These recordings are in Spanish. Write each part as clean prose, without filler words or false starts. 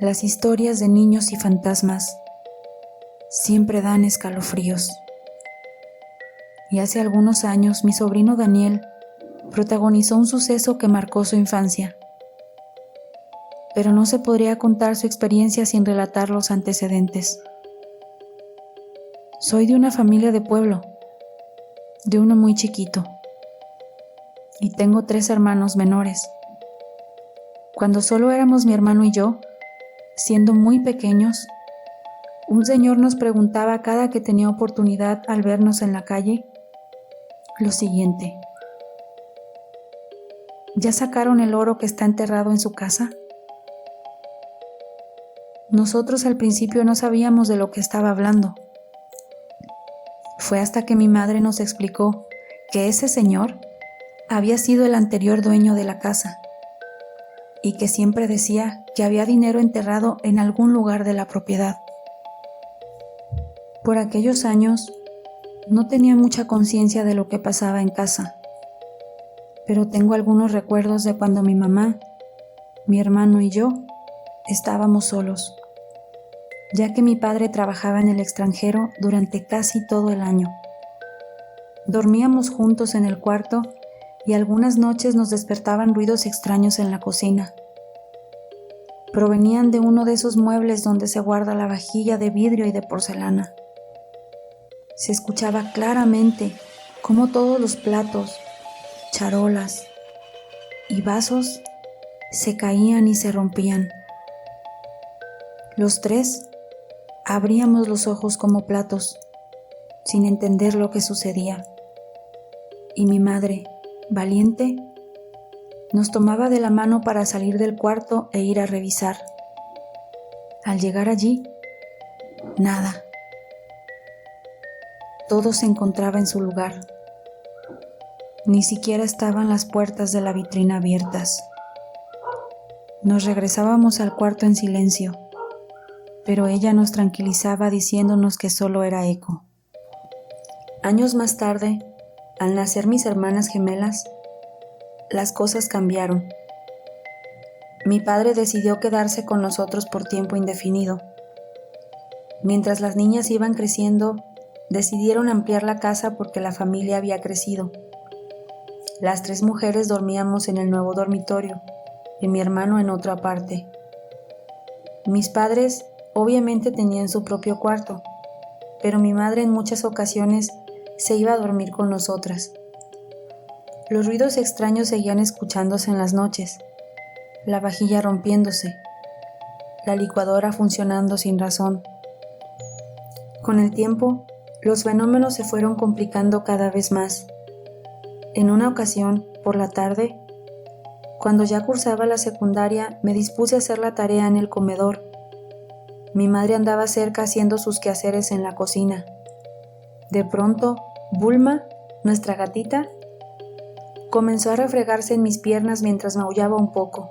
Las historias de niños y fantasmas siempre dan escalofríos. Y hace algunos años mi sobrino Daniel protagonizó un suceso que marcó su infancia. Pero no se podría contar su experiencia sin relatar los antecedentes. Soy de una familia de pueblo, de uno muy chiquito, y tengo 3 hermanos menores. Cuando solo éramos mi hermano y yo, siendo muy pequeños, un señor nos preguntaba cada que tenía oportunidad al vernos en la calle lo siguiente: ¿ya sacaron el oro que está enterrado en su casa? Nosotros al principio no sabíamos de lo que estaba hablando. Fue hasta que mi madre nos explicó que ese señor había sido el anterior dueño de la casa y que siempre decía que había dinero enterrado en algún lugar de la propiedad. Por aquellos años no tenía mucha conciencia de lo que pasaba en casa, pero tengo algunos recuerdos de cuando mi mamá, mi hermano y yo estábamos solos, ya que mi padre trabajaba en el extranjero durante casi todo el año. Dormíamos juntos en el cuarto y algunas noches nos despertaban ruidos extraños en la cocina. Provenían de uno de esos muebles donde se guarda la vajilla de vidrio y de porcelana. Se escuchaba claramente cómo todos los platos, charolas y vasos se caían y se rompían. Los 3 abríamos los ojos como platos, sin entender lo que sucedía. Y mi madre, valiente, nos tomaba de la mano para salir del cuarto e ir a revisar. Al llegar allí, nada. Todo se encontraba en su lugar. Ni siquiera estaban las puertas de la vitrina abiertas. Nos regresábamos al cuarto en silencio, pero ella nos tranquilizaba diciéndonos que solo era eco. Años más tarde, al nacer mis hermanas gemelas, las cosas cambiaron. Mi padre decidió quedarse con nosotros por tiempo indefinido. Mientras las niñas iban creciendo, decidieron ampliar la casa porque la familia había crecido. Las 3 mujeres dormíamos en el nuevo dormitorio y mi hermano en otra parte. Mis padres obviamente tenían su propio cuarto, pero mi madre en muchas ocasiones se iba a dormir con nosotras. Los ruidos extraños seguían escuchándose en las noches, la vajilla rompiéndose, la licuadora funcionando sin razón. Con el tiempo, los fenómenos se fueron complicando cada vez más. En una ocasión, por la tarde, cuando ya cursaba la secundaria, me dispuse a hacer la tarea en el comedor. Mi madre andaba cerca haciendo sus quehaceres en la cocina. De pronto, Bulma, nuestra gatita, comenzó a refregarse en mis piernas mientras maullaba un poco.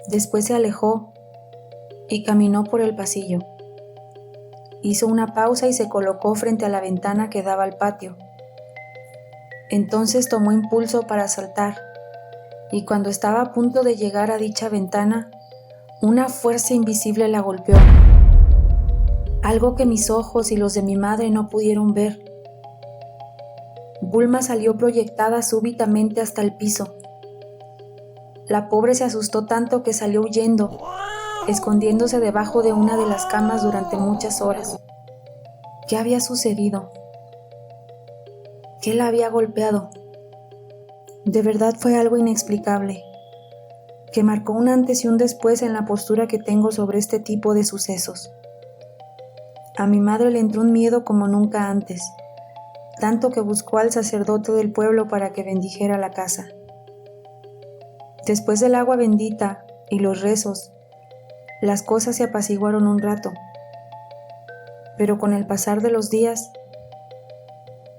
Después se alejó y caminó por el pasillo. Hizo una pausa y se colocó frente a la ventana que daba al patio. Entonces tomó impulso para saltar, y cuando estaba a punto de llegar a dicha ventana, una fuerza invisible la golpeó. Algo que mis ojos y los de mi madre no pudieron ver. Bulma salió proyectada súbitamente hasta el piso. La pobre se asustó tanto que salió huyendo, escondiéndose debajo de una de las camas durante muchas horas. ¿Qué había sucedido? ¿Qué la había golpeado? De verdad fue algo inexplicable, que marcó un antes y un después en la postura que tengo sobre este tipo de sucesos. A mi madre le entró un miedo como nunca antes, tanto que buscó al sacerdote del pueblo para que bendijera la casa. Después del agua bendita y los rezos, las cosas se apaciguaron un rato, pero con el pasar de los días,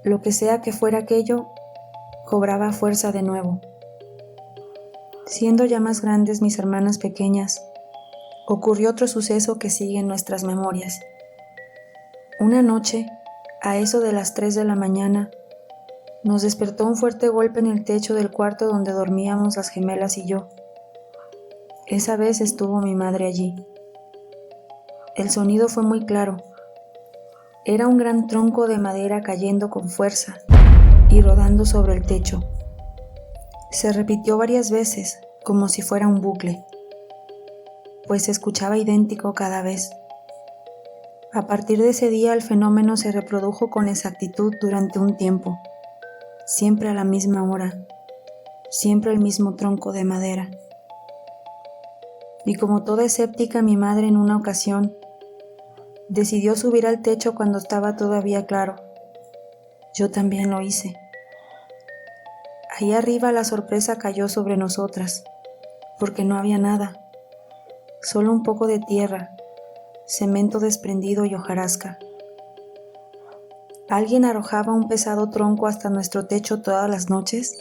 lo que sea que fuera aquello, cobraba fuerza de nuevo. Siendo ya más grandes mis hermanas pequeñas, ocurrió otro suceso que sigue en nuestras memorias. Una noche, a eso de las 3 de la mañana, nos despertó un fuerte golpe en el techo del cuarto donde dormíamos las gemelas y yo. Esa vez estuvo mi madre allí. El sonido fue muy claro. Era un gran tronco de madera cayendo con fuerza y rodando sobre el techo. Se repitió varias veces, como si fuera un bucle, pues se escuchaba idéntico cada vez. A partir de ese día el fenómeno se reprodujo con exactitud durante un tiempo, siempre a la misma hora, siempre el mismo tronco de madera. Y como toda escéptica, mi madre en una ocasión decidió subir al techo cuando estaba todavía claro. Yo también lo hice. Ahí arriba la sorpresa cayó sobre nosotras, porque no había nada, solo un poco de tierra, cemento desprendido y hojarasca. ¿Alguien arrojaba un pesado tronco hasta nuestro techo todas las noches?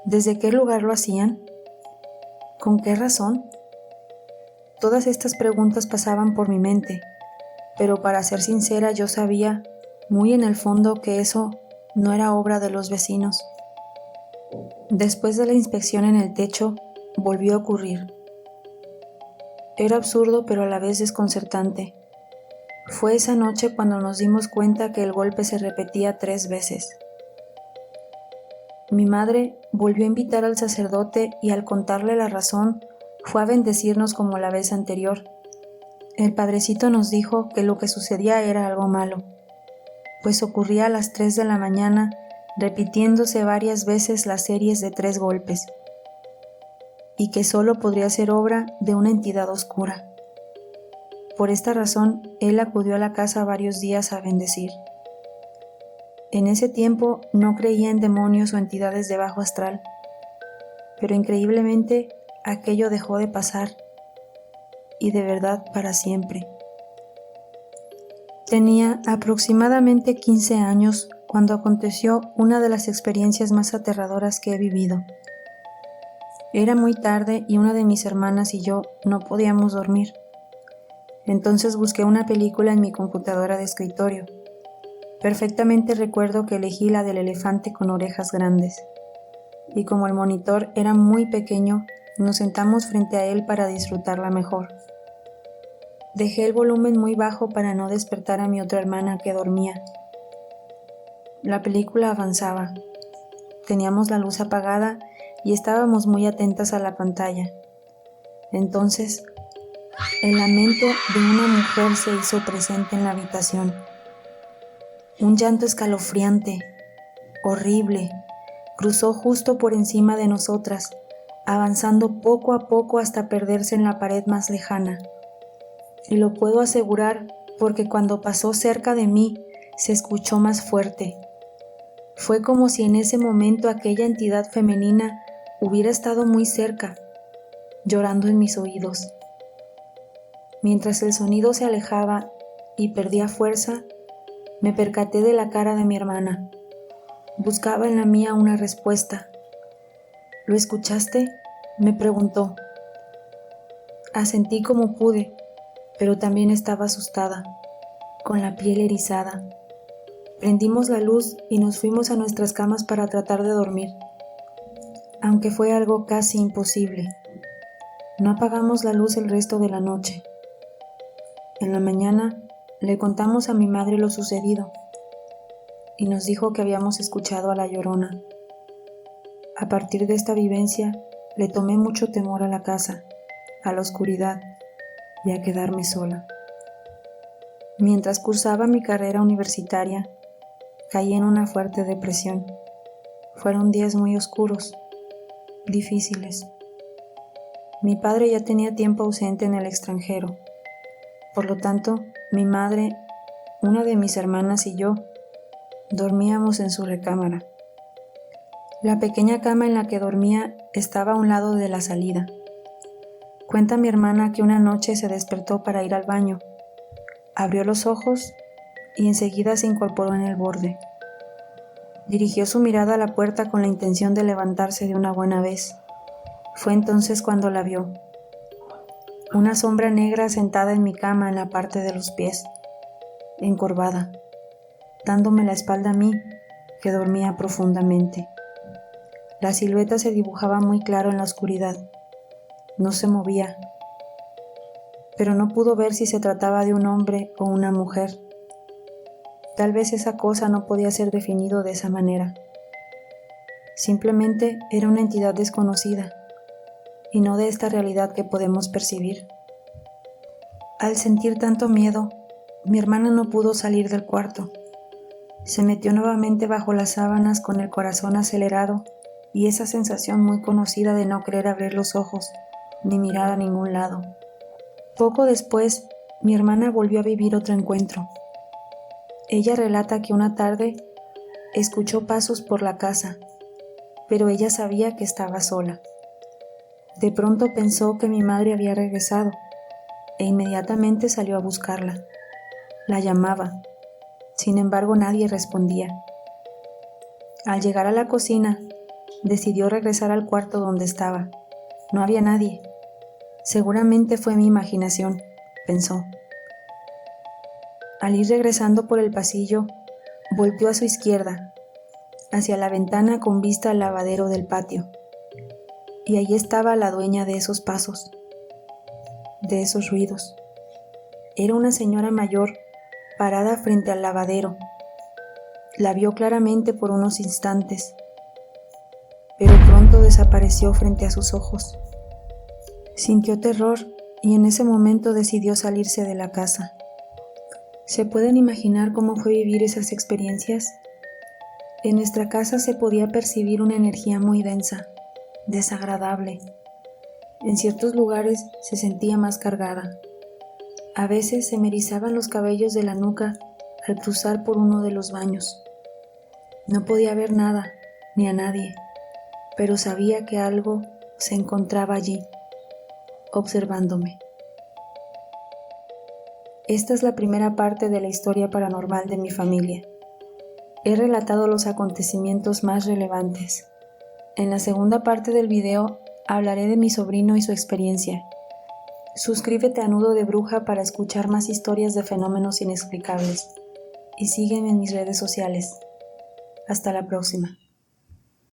¿Desde qué lugar lo hacían? ¿Con qué razón? Todas estas preguntas pasaban por mi mente, pero para ser sincera yo sabía muy en el fondo que eso no era obra de los vecinos. Después de la inspección en el techo, volvió a ocurrir. Era absurdo pero a la vez desconcertante. Fue esa noche cuando nos dimos cuenta que el golpe se repetía 3 veces. Mi madre volvió a invitar al sacerdote y al contarle la razón, fue a bendecirnos como la vez anterior. El padrecito nos dijo que lo que sucedía era algo malo, pues ocurría a las 3 de la mañana, repitiéndose varias veces las series de 3 golpes, y que solo podría ser obra de una entidad oscura. Por esta razón, él acudió a la casa varios días a bendecir. En ese tiempo no creía en demonios o entidades de bajo astral, pero increíblemente aquello dejó de pasar, y de verdad para siempre. Tenía aproximadamente 15 años cuando aconteció una de las experiencias más aterradoras que he vivido. Era muy tarde y una de mis hermanas y yo no podíamos dormir. Entonces busqué una película en mi computadora de escritorio. Perfectamente recuerdo que elegí la del elefante con orejas grandes. Y como el monitor era muy pequeño, nos sentamos frente a él para disfrutarla mejor. Dejé el volumen muy bajo para no despertar a mi otra hermana que dormía. La película avanzaba. Teníamos la luz apagada y estábamos muy atentas a la pantalla. Entonces, el lamento de una mujer se hizo presente en la habitación. Un llanto escalofriante, horrible, cruzó justo por encima de nosotras, avanzando poco a poco hasta perderse en la pared más lejana. Y lo puedo asegurar porque cuando pasó cerca de mí, se escuchó más fuerte. Fue como si en ese momento aquella entidad femenina hubiera estado muy cerca, llorando en mis oídos. Mientras el sonido se alejaba y perdía fuerza, me percaté de la cara de mi hermana. Buscaba en la mía una respuesta. ¿Lo escuchaste?, me preguntó. Asentí como pude, pero también estaba asustada, con la piel erizada. Prendimos la luz y nos fuimos a nuestras camas para tratar de dormir, aunque fue algo casi imposible. No apagamos la luz el resto de la noche. En la mañana le contamos a mi madre lo sucedido y nos dijo que habíamos escuchado a la Llorona. A partir de esta vivencia le tomé mucho temor a la casa, a la oscuridad y a quedarme sola. Mientras cursaba mi carrera universitaria, caí en una fuerte depresión. Fueron días muy oscuros, difíciles. Mi padre ya tenía tiempo ausente en el extranjero. Por lo tanto, mi madre, una de mis hermanas y yo dormíamos en su recámara. La pequeña cama en la que dormía estaba a un lado de la salida. Cuenta mi hermana que una noche se despertó para ir al baño. Abrió los ojos y enseguida se incorporó en el borde. Dirigió su mirada a la puerta con la intención de levantarse de una buena vez. Fue entonces cuando la vio. Una sombra negra sentada en mi cama en la parte de los pies, encorvada, dándome la espalda a mí, que dormía profundamente. La silueta se dibujaba muy claro en la oscuridad. No se movía, pero no pudo ver si se trataba de un hombre o una mujer. Tal vez esa cosa no podía ser definido de esa manera. Simplemente era una entidad desconocida, y no de esta realidad que podemos percibir. Al sentir tanto miedo, mi hermana no pudo salir del cuarto. Se metió nuevamente bajo las sábanas con el corazón acelerado y esa sensación muy conocida de no querer abrir los ojos ni mirar a ningún lado. Poco después, mi hermana volvió a vivir otro encuentro. Ella relata que una tarde escuchó pasos por la casa, pero ella sabía que estaba sola. De pronto pensó que mi madre había regresado e inmediatamente salió a buscarla. La llamaba. Sin embargo, nadie respondía. Al llegar a la cocina, decidió regresar al cuarto donde estaba. No había nadie. Seguramente fue mi imaginación, pensó. Al ir regresando por el pasillo, volteó a su izquierda, hacia la ventana con vista al lavadero del patio. Y allí estaba la dueña de esos pasos, de esos ruidos. Era una señora mayor, parada frente al lavadero. La vio claramente por unos instantes, pero pronto desapareció frente a sus ojos. Sintió terror y en ese momento decidió salirse de la casa. ¿Se pueden imaginar cómo fue vivir esas experiencias? En nuestra casa se podía percibir una energía muy densa, desagradable. En ciertos lugares se sentía más cargada. A veces se me erizaban los cabellos de la nuca al cruzar por uno de los baños. No podía ver nada, ni a nadie, pero sabía que algo se encontraba allí, observándome. Esta es la primera parte de la historia paranormal de mi familia. He relatado los acontecimientos más relevantes. En la segunda parte del video hablaré de mi sobrino y su experiencia. Suscríbete a Nudo de Bruja para escuchar más historias de fenómenos inexplicables y sígueme en mis redes sociales. Hasta la próxima.